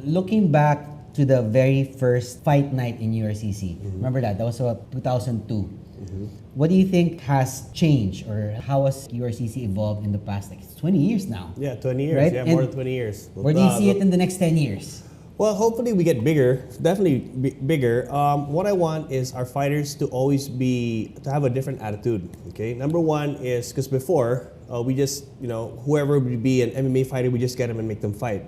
looking back to the very first fight night in URCC, remember that? That was about 2002. What do you think has changed, or how has URCC evolved in the past, like, 20 years now? Yeah, 20 years. Right? Yeah, And more than 20 years. Where do you see it in the next 10 years? Well, hopefully we get bigger, definitely bigger. What I want is our fighters to always to have a different attitude, okay? Number one is, because before, we just, whoever would be an MMA fighter, we just get them and make them fight.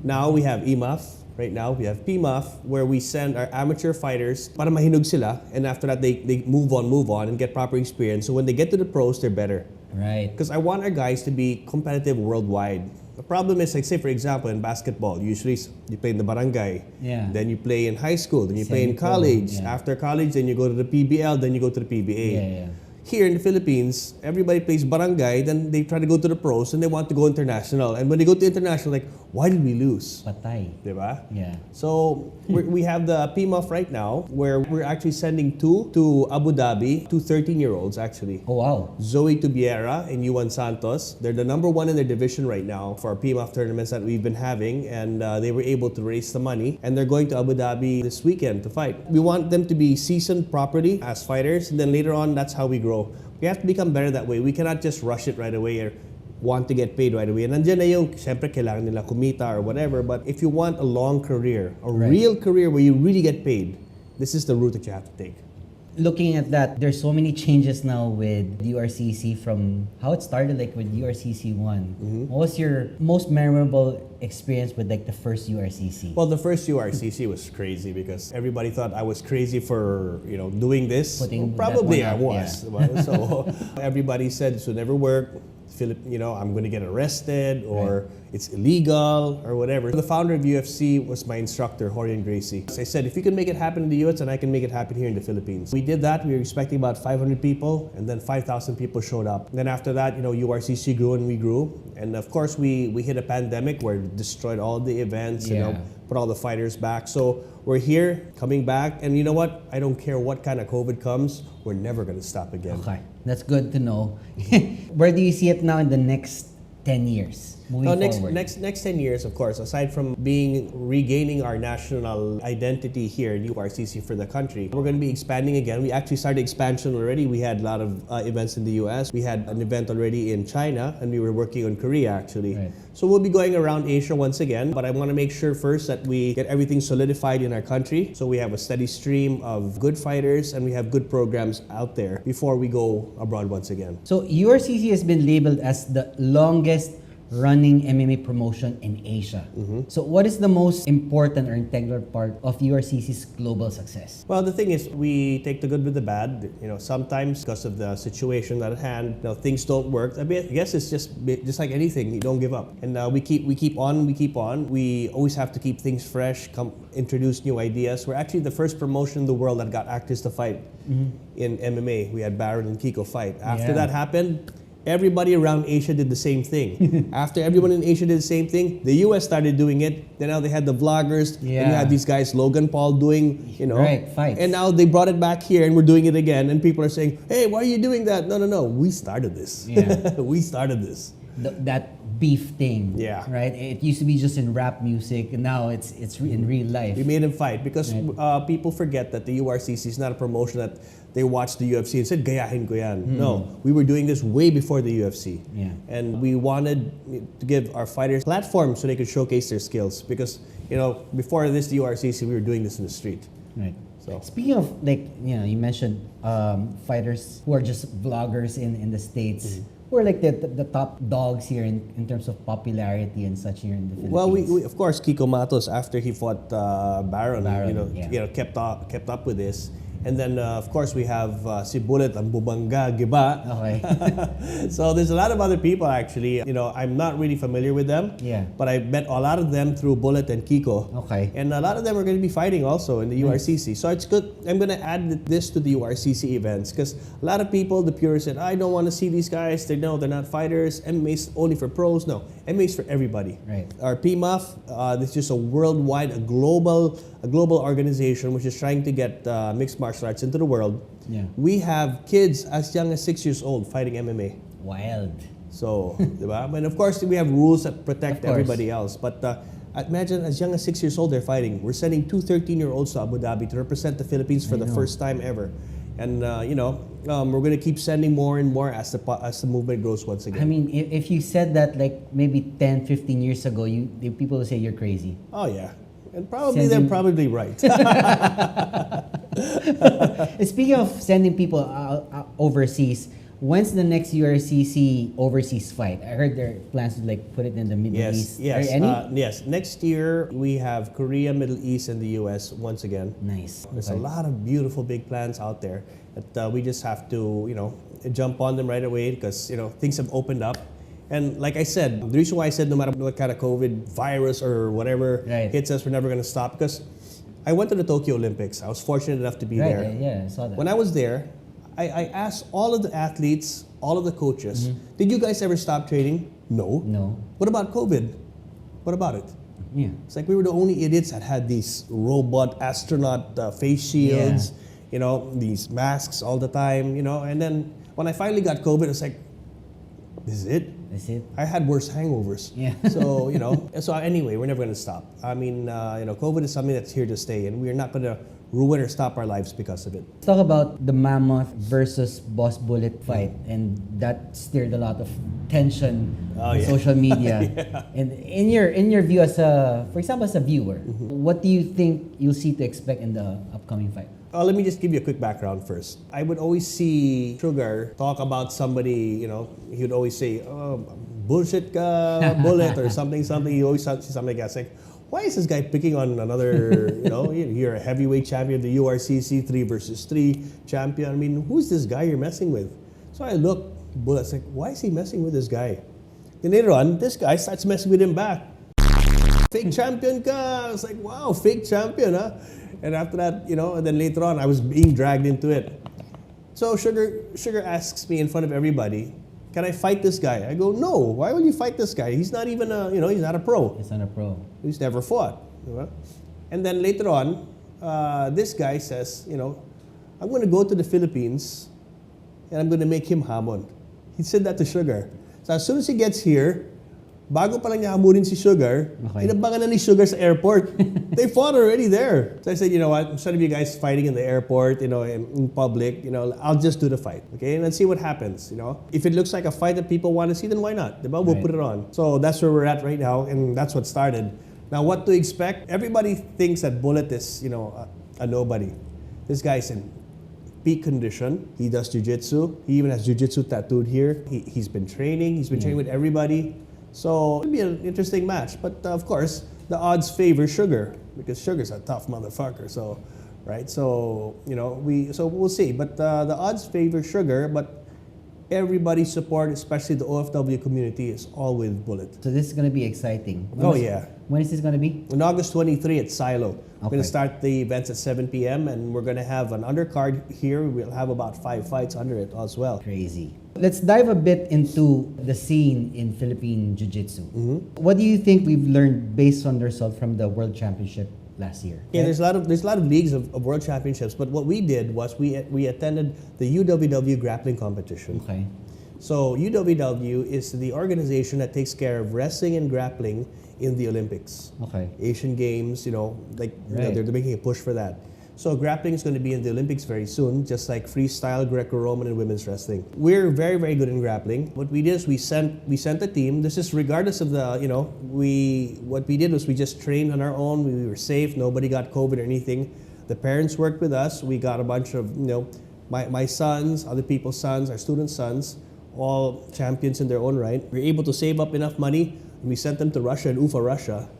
Now we have EMAF. Right now, we have PMAF, where we send our amateur fighters para mahinog sila, and after that, they move on, and get proper experience. So when they get to the pros, they're better. Right. Because I want our guys to be competitive worldwide. The problem is, like, say, for example, in basketball, usually you play in the barangay, then you play in high school, then you play in college. After college, then you go to the PBL, then you go to the PBA. Here in the Philippines, everybody plays barangay, then they try to go to the pros, and they want to go international. And when they go to international, like, why did we lose? Patay. Diba? Yeah. So we have the PMAF right now, where we're actually sending two to Abu Dhabi, two 13-year-olds actually. Oh, wow. Zoe Tubiera and Yuan Santos. They're the number one in their division right now for our PMAF tournaments that we've been having, and they were able to raise the money, and they're going to Abu Dhabi this weekend to fight. We want them to be seasoned properly as fighters, and then later on, that's how we grow. We have to become better that way. We cannot just rush it right away or want to get paid right away. And nandiyan na yung, syempre, kailangan nila kumita or whatever. But if you want a long career, a real career where you really get paid, this is the route that you have to take. Looking at that, there's so many changes now with URCC from how it started, like with URCC 1. What was your most memorable experience with, like, the first URCC? Well, the first URCC was crazy because everybody thought I was crazy for, doing this. Probably I was. Yeah. So everybody said this would never work. I'm going to get arrested, or it's illegal, or whatever. The founder of UFC was my instructor, Horian Gracie. So I said, if you can make it happen in the US, then I can make it happen here in the Philippines. We did that. We were expecting about 500 people, and then 5,000 people showed up. And then after that, URCC grew and we grew. And of course, we hit a pandemic where it destroyed all the events, put all the fighters back. So we're here, coming back, and you know what? I don't care what kind of COVID comes, we're never going to stop again. Okay, that's good to know. Where do you see it now in the next 10 years? Moving forward. Next 10 years, of course, aside from regaining our national identity here in URCC for the country, we're going to be expanding again. We actually started expansion already. We had a lot of events in the US. We had an event already in China, and we were working on Korea, actually. Right. So we'll be going around Asia once again, but I want to make sure first that we get everything solidified in our country, so we have a steady stream of good fighters and we have good programs out there before we go abroad once again. So URCC has been labeled as the longest running MMA promotion in Asia. So what is the most important or integral part of URCC's global success? Well, the thing is, we take the good with the bad. Sometimes because of the situation at hand, things don't work. I guess it's just like anything. You don't give up, and we keep on. We always have to keep things fresh. Introduce new ideas. We're actually the first promotion in the world that got actors to fight in MMA. We had Baron and Kiko fight. After that happened, everybody around Asia did the same thing. After everyone in Asia did the same thing, the US started doing it. Then now they had the vloggers. And you had these guys, Logan Paul, doing, fights. And now they brought it back here and we're doing it again. And people are saying, hey, why are you doing that? No. We started this. We started this. That beef thing. Right? It used to be just in rap music, and now it's in real life. We made him fight because people forget that the URCC is not a promotion that they watched the UFC and said, gayahin ko yan. No, we were doing this way before the UFC. And we wanted to give our fighters platforms so they could showcase their skills because, before this, the URCC, we were doing this in the street. Right. So. Speaking of, you mentioned fighters who are just vloggers in the States. Who are like the top dogs here in terms of popularity and such here in the Philippines? Well, we of course, Kiko Matos, after he fought Baron, kept up with this. And then, of course, we have si Bullet and Bubanga Giba. Okay. So there's a lot of other people, actually. I'm not really familiar with them. But I met a lot of them through Bullet and Kiko. Okay. And a lot of them are going to be fighting also in the URCC. So it's good. I'm going to add this to the URCC events because a lot of people, the purists, said, I don't want to see these guys. They're not fighters. MMA's only for pros. No, MMA's for everybody. Right. Our PMAF, this is just a worldwide, a global organization which is trying to get mixed martial arts into the world. We have kids as young as 6 years old fighting MMA. Wild. So, diba? And of course, we have rules that protect everybody else. But Imagine as young as 6 years old, they're fighting. We're sending two 13-year-olds to Abu Dhabi to represent the Philippines for the first time ever. And, we're going to keep sending more and more as the movement grows once again. I mean, if you said that like maybe 10, 15 years ago, people will say you're crazy. Oh, yeah. And probably they're probably right. Speaking of sending people overseas, when's the next URCC overseas fight? I heard there are plans to like put it in the Middle East. Yes. Are there any? Yes. Next year we have Korea, Middle East, and the US once again. Nice. There's a lot of beautiful big plans out there that we just have to, jump on them right away because things have opened up. And like I said, the reason why I said no matter what kind of COVID virus or whatever hits us, we're never going to stop because I went to the Tokyo Olympics. I was fortunate enough to be there. Yeah, I saw that. When I was there, I asked all of the athletes, all of the coaches, did you guys ever stop training? No. What about COVID? What about it? Yeah. It's like we were the only idiots that had these robot astronaut face shields, these masks all the time, and then when I finally got COVID, it's like, this is it. That's it. I had worse hangovers. Yeah. So, so anyway, we're never going to stop. I mean, COVID is something that's here to stay, and we're not going to ruin or stop our lives because of it. Let's talk about the Mammoth versus Boss Bullet fight, and that stirred a lot of tension on social media. And in your view for example, as a viewer, what do you think you'll see to expect in the upcoming fight? Let me just give you a quick background first. I would always see Sugar talk about somebody, he would always say, oh, bullshit ka, Bullet, or something. He always say something like that. It's like, why is this guy picking on another, you're a heavyweight champion, the URCC 3 versus 3 champion. I mean, who's this guy you're messing with? So I look, Bullet's like, why is he messing with this guy? Then later on, this guy starts messing with him back. Fake champion ka. It's like, wow, fake champion, huh? And after that, and then later on, I was being dragged into it. So Sugar asks me in front of everybody, can I fight this guy? I go, no, why will you fight this guy? He's not even he's not a pro. He's not a pro. He's never fought. And then later on, this guy says, I'm going to go to the Philippines and I'm going to make him hamon. He said that to Sugar. So as soon as he gets here, bago pa lang niya hamunin si Sugar, inabangan na ni Sugar sa airport. They fought already there. So I said, you know what, instead of you guys fighting in the airport, in public, I'll just do the fight, okay? And let's see what happens, If it looks like a fight that people want to see, then why not? We'll put it on. So that's where we're at right now, and that's what started. Now, what to expect? Everybody thinks that Bullet is, a nobody. This guy's in peak condition. He does jiu-jitsu. He even has jiu-jitsu tattooed here. He's been training. He's been training with everybody. So it'll be an interesting match, but of course the odds favor Sugar because Sugar's a tough motherfucker. So, right? So we'll see. But the odds favor Sugar, but everybody's support, especially the OFW community, is all with Bullet. So this is going to be exciting. When is this going to be? On August 23 at Silo. We're going to start the events at 7 p.m. and we're going to have an undercard here. We'll have about 5 fights under it as well. Crazy. Let's dive a bit into the scene in Philippine Jiu-Jitsu. What do you think we've learned based on the result from the World Championship last year? Yeah, there's a lot of leagues of World Championships, but what we did was we attended the UWW grappling competition. Okay. So UWW is the organization that takes care of wrestling and grappling in the Olympics. Okay. Asian Games, they're making a push for that. So grappling is going to be in the Olympics very soon, just like freestyle, Greco-Roman, and women's wrestling. We're very, very good in grappling. What we did is we sent a team. This is regardless of the, what we did was we just trained on our own. We were safe. Nobody got COVID or anything. The parents worked with us. We got a bunch of, my sons, other people's sons, our students' sons, all champions in their own right. We were able to save up enough money. And we sent them to Russia and Ufa, Russia.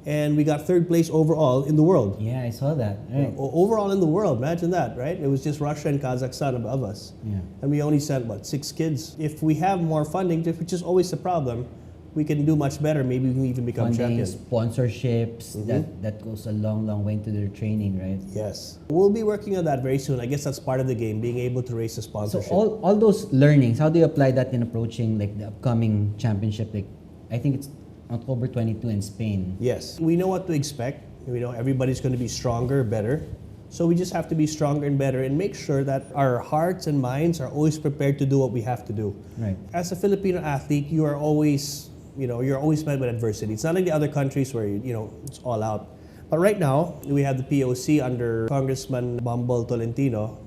And we got 3rd place overall in the world. Yeah, I saw that. Right. Overall in the world, imagine that, right? It was just Russia and Kazakhstan above us. Yeah. And we only sent, 6 kids? If we have more funding, which is always the problem, we can do much better. Maybe we can even become champions. Sponsorships, that goes a long, long way into their training, right? Yes. We'll be working on that very soon. I guess that's part of the game, being able to raise the sponsorship. So all those learnings, how do you apply that in approaching like the upcoming championship? Like, I think it's October 22 in Spain. Yes. We know what to expect. We know everybody's going to be stronger, better. So we just have to be stronger and better and make sure that our hearts and minds are always prepared to do what we have to do. Right. As a Filipino athlete, you are always you're always met with adversity. It's not like the other countries where, it's all out. But right now, we have the POC under Congressman Bumble Tolentino,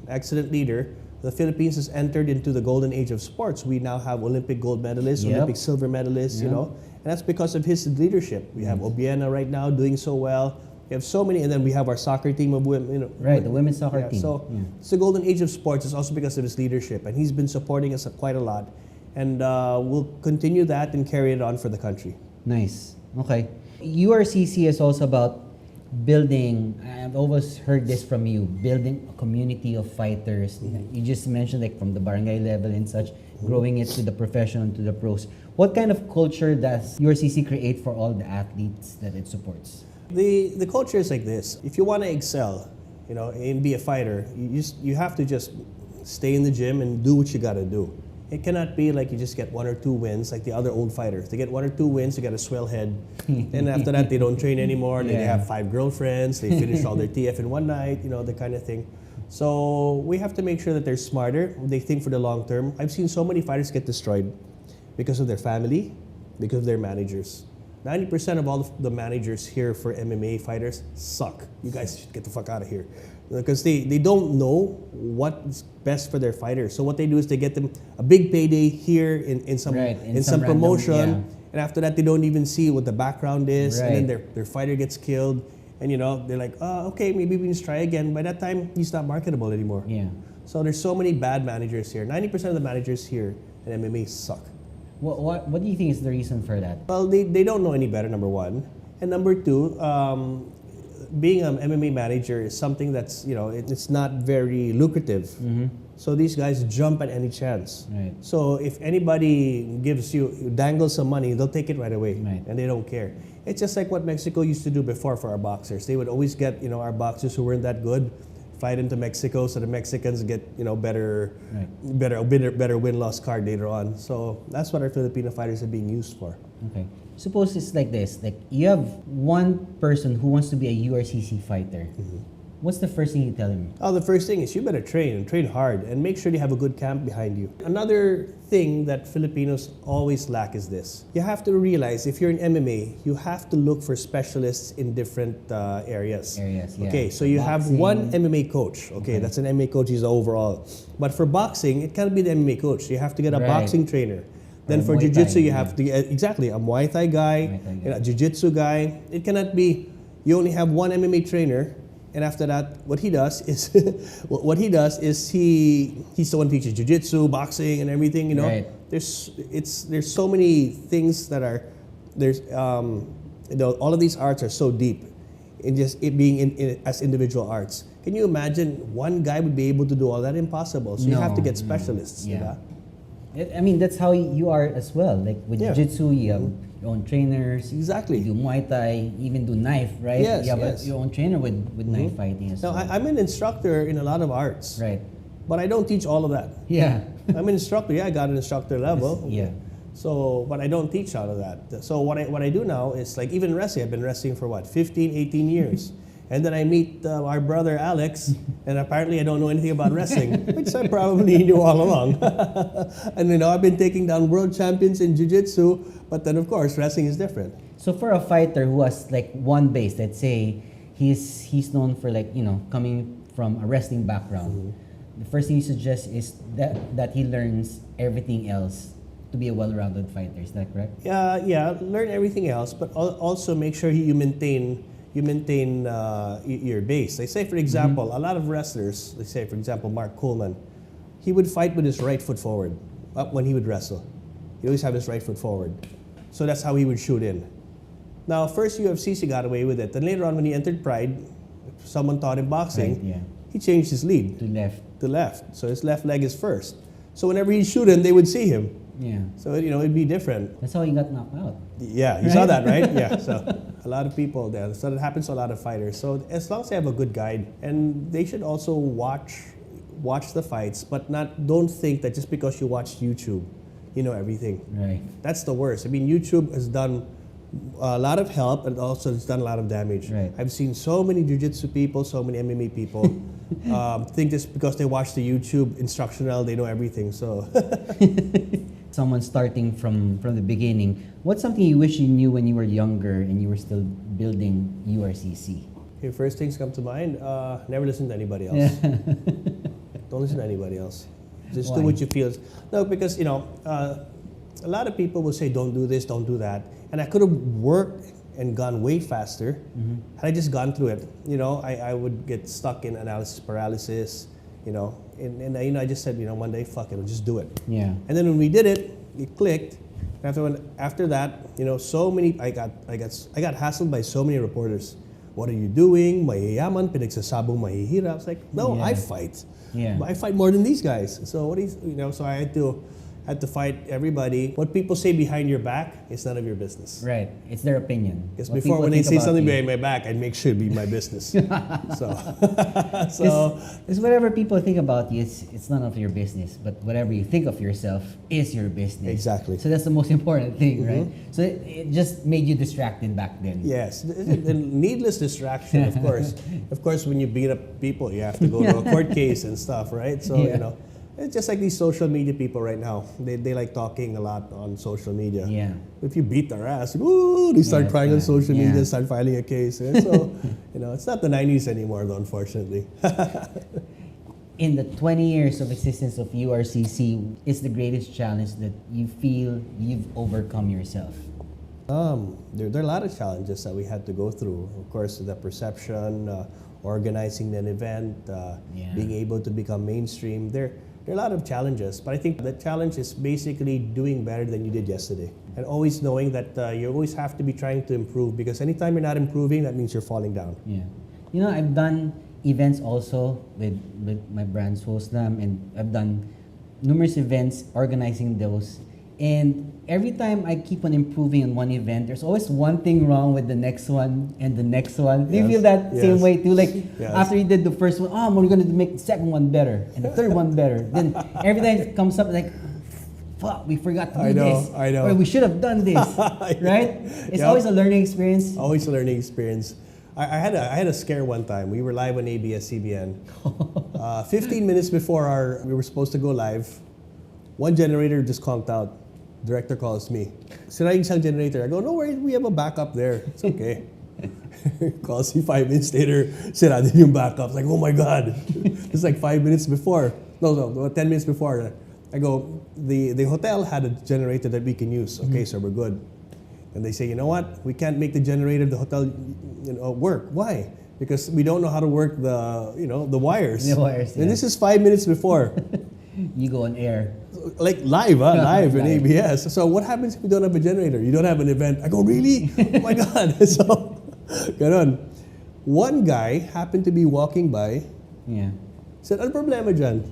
excellent leader. The Philippines has entered into the golden age of sports. We now have Olympic gold medalists, Olympic silver medalists, and that's because of his leadership. We have Obiena right now doing so well. We have so many, and then we have our soccer team of women. Right, the women's soccer team. So it's the golden age of sports. It's also because of his leadership, and he's been supporting us quite a lot. And we'll continue that and carry it on for the country. Nice. Okay. URCC is also about building, I've always heard this from you, building a community of fighters. You just mentioned like from the barangay level and such, growing it to the professional, to the pros. What kind of culture does URCC create for all the athletes that it supports? The culture is like this. If you want to excel, and be a fighter, you have to just stay in the gym and do what you got to do. It cannot be like you just get 1 or 2 wins like the other old fighters. They get 1 or 2 wins, they get a swell head. And after that, they don't train anymore. They have 5 girlfriends. They finish all their TF in one night, the kind of thing. So we have to make sure that they're smarter. They think for the long term. I've seen so many fighters get destroyed because of their family, because of their managers. 90% of all the managers here for MMA fighters suck. You guys should get the fuck out of here. Because they don't know what's best for their fighters. So what they do is they get them a big payday here in some promotion, and after that they don't even see what the background is, and then their fighter gets killed, and they're like, oh, okay, maybe we can just try again. By that time, he's not marketable anymore. Yeah. So there's so many bad managers here. 90% of the managers here in MMA suck. What do you think is the reason for that? Well, they don't know any better, number one, and number two. Being an MMA manager is something that's, it's not very lucrative. So these guys jump at any chance. Right. So if anybody dangles some money, they'll take it right away. Right. And they don't care. It's just like what Mexico used to do before for our boxers. They would always get, our boxers who weren't that good, fly them to Mexico so the Mexicans get, better win-loss card later on. So that's what our Filipino fighters are being used for. Okay. Suppose it's like this, like you have one person who wants to be a URCC fighter. What's the first thing you tell him? Oh, the first thing is you better train hard and make sure you have a good camp behind you. Another thing that Filipinos always lack is this. You have to realize if you're in MMA, you have to look for specialists in different areas. Okay, so you have one MMA coach. Okay, that's an MMA coach, he's overall. But for boxing, it can't be the MMA coach. You have to get a boxing trainer. Then for jiu-jitsu, you have to get, a Muay Thai guy, a jiu-jitsu guy. It cannot be, you only have one MMA trainer, and after that, what he does is he's the one who teaches jiu-jitsu, boxing, and everything, Right. There's so many things that are, all of these arts are so deep in just it being as individual arts. Can you imagine one guy would be able to do all that? Impossible. So you have to get specialists. I mean, that's how you are as well. Like with jiu-jitsu, you have your own trainers. Exactly. You do Muay Thai, even do knife, right? Yes, you have your own trainer with knife fighting as well. Now, I'm an instructor in a lot of arts. Right. But I don't teach all of that. Yeah. I'm an instructor. Yeah, I got an instructor level. Yeah. So, but I don't teach all of that. So what I do now is like even wrestling. I've been wrestling for 15, 18 years. And then I meet our brother Alex, and apparently I don't know anything about wrestling, which I probably knew all along. And I've been taking down world champions in jiu-jitsu, but then of course wrestling is different. So for a fighter who has like one base, let's say he's known for coming from a wrestling background, the first thing you suggest is that he learns everything else to be a well-rounded fighter. Is that correct? Yeah. Learn everything else, but also make sure you maintain your base. They say, for example, a lot of wrestlers, they say, for example, Mark Coleman, he would fight with his right foot forward when he would wrestle. He always have his right foot forward. So that's how he would shoot in. Now, first UFCC got away with it. Then later on when he entered Pride, someone taught him boxing, he changed his lead. To left. So his left leg is first. So whenever he's shooting, they would see him. Yeah. So, it'd be different. That's how he got knocked out. Yeah, you saw that, right? Yeah. So a lot of people there. So that happens to a lot of fighters. So as long as they have a good guide, and they should also watch the fights, but don't think that just because you watch YouTube, you know everything. Right. That's the worst. I mean, YouTube has done a lot of help, and also it's done a lot of damage. Right. I've seen so many jiu-jitsu people, so many MMA people think just because they watch the YouTube instructional, they know everything. So someone starting from the beginning, what's something you wish you knew when you were younger and you were still building URCC? Okay, first things come to mind, never listen to anybody else. Don't listen to anybody else. Just do what you feel. No, because, a lot of people will say, don't do this, don't do that. And I could have worked and gone way faster had I just gone through it. I would get stuck in analysis paralysis, and I just said, one day, fuck it, I'll just do it. Yeah. And then when we did it, it clicked. After that, so many, I got hassled by so many reporters. What are you doing? Mayayaman, pinagsasabong mahihirap. It's like, no, I fight. Yeah. I fight more than these guys. So what is, so I had to fight everybody. What people say behind your back is none of your business. Right. It's their opinion. Because before, when they say something behind my back, I'd make sure it be my business. so it's whatever people think about you, it's none of your business. But whatever you think of yourself is your business. Exactly. So that's the most important thing, right? So it just made you distracted back then. Yes. Needless distraction, of course. Of course, when you beat up people, you have to go to a court case and stuff, right? So, it's just like these social media people right now. They like talking a lot on social media. Yeah. If you beat their ass, ooh, they start crying on social media, start filing a case. And so, it's not the 90s anymore, though, unfortunately. In the 20 years of existence of URCC, is the greatest challenge that you feel you've overcome yourself? There are a lot of challenges that we had to go through. Of course, the perception, organizing an event, being able to become mainstream. There are a lot of challenges, but I think the challenge is basically doing better than you did yesterday. And always knowing that you always have to be trying to improve, because anytime you're not improving, that means you're falling down. Yeah. I've done events also with my brand Soslam, and I've done numerous events, organizing those. And every time I keep on improving in one event, there's always one thing wrong with the next one and the next one. Do you feel that same way too? Like after you did the first one, we're going to make the second one better and the third one better. Then every time it comes up, like, fuck, we forgot to do this. I know. Or we should have done this, right? It's always a learning experience. Always a learning experience. I had a scare one time. We were live on ABS-CBN. 15 minutes before we were supposed to go live, one generator just conked out. Director calls me. Sira yung isang generator. I go, no worries, we have a backup there. It's okay. Calls me 5 minutes later, sira din yung backup. It's like, oh my God. It's like 5 minutes before. No, 10 minutes before. I go, the hotel had a generator that we can use. Okay, so we're good. And they say, you know what? We can't make the generator of the hotel work. Why? Because we don't know how to work the wires. The wires, And this is 5 minutes before. You go on air. Like live in ABS. So what happens if you don't have a generator? You don't have an event. I go, really? Oh my God. So, ganon. One guy happened to be walking by. Yeah. Said, ano problema dyan?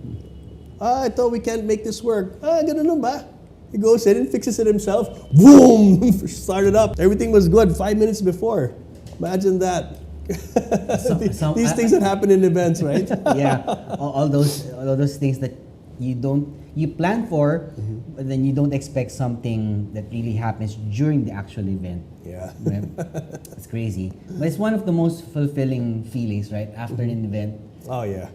I thought we can't make this work. Ganon lang ba? He goes in and fixes it himself. Boom! Started up. Everything was good 5 minutes before. Imagine that. These things that happen in events, right? Yeah. All those things that you plan for, but then you don't expect something that really happens during the actual event. Yeah. Right? It's crazy. But it's one of the most fulfilling feelings, right? After an event. Oh, yeah.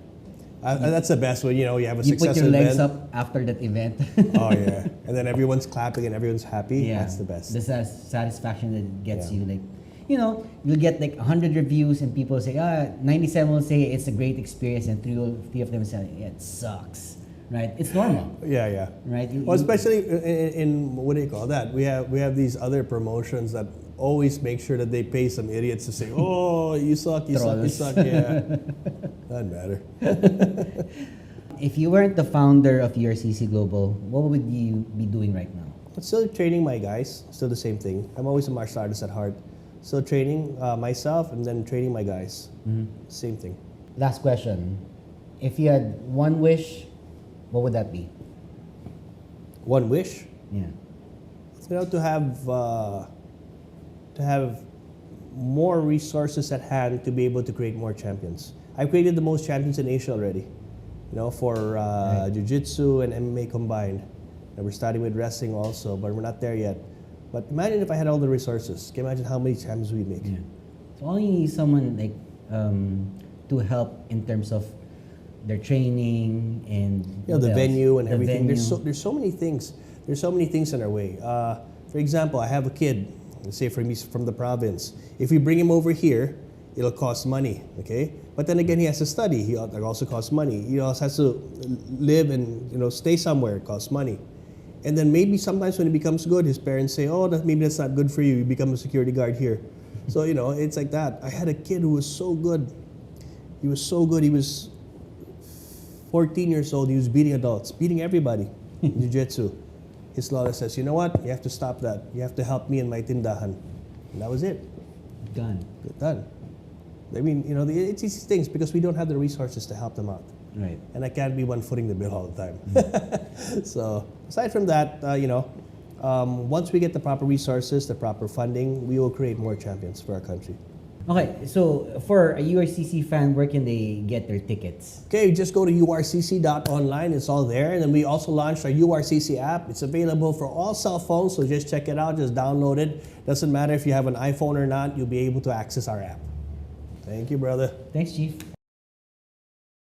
That's the best when, you have a successful event. You put your legs up after that event. Oh, yeah. And then everyone's clapping and everyone's happy. Yeah. That's the best. The satisfaction that gets you. Like, you'll get like 100 reviews and people say, 97 will say it's a great experience, and three of them say, yeah, it sucks. Right? It's normal. Yeah. Right? Well, especially in what do you call that? We have these other promotions that always make sure that they pay some idiots to say, oh, you suck. Yeah. Doesn't matter. If you weren't the founder of URCC Global, what would you be doing right now? I'm still training my guys. Still the same thing. I'm always a martial artist at heart. Still training myself and then training my guys. Same thing. Last question. If you had one wish, what would that be? One wish? Yeah. To have more resources at hand to be able to create more champions. I've created the most champions in Asia already. For jiu-jitsu and MMA combined. And we're starting with wrestling also, but we're not there yet. But imagine if I had all the resources. Can you imagine how many champions we'd make? Yeah. So all you need is someone like to help in terms of their training and the venue and everything. Venue. There's so many things. There's so many things in our way. For example, I have a kid, let's say from the province. If we bring him over here, it'll cost money, okay? But then again, he has to study. It also costs money. He also has to live and stay somewhere. It costs money. And then maybe sometimes when he becomes good, his parents say, "Oh, maybe that's not good for you. You become a security guard here." So it's like that. I had a kid who was so good. He was so good. He was 14 years old. He was beating adults, beating everybody in jiu-jitsu. His lawyer says, "You know what? You have to stop that. You have to help me in my tindahan." And that was it. Done. Done. I mean, it's these things because we don't have the resources to help them out. Right. And I can't be one footing the bill all the time. So aside from that, once we get the proper resources, the proper funding, we will create more champions for our country. Okay, so for a URCC fan, where can they get their tickets? Okay, just go to urcc.online. It's all there. And then we also launched our URCC app. It's available for all cell phones, so just check it out. Just download it. Doesn't matter if you have an iPhone or not, you'll be able to access our app. Thank you, brother. Thanks, Chief.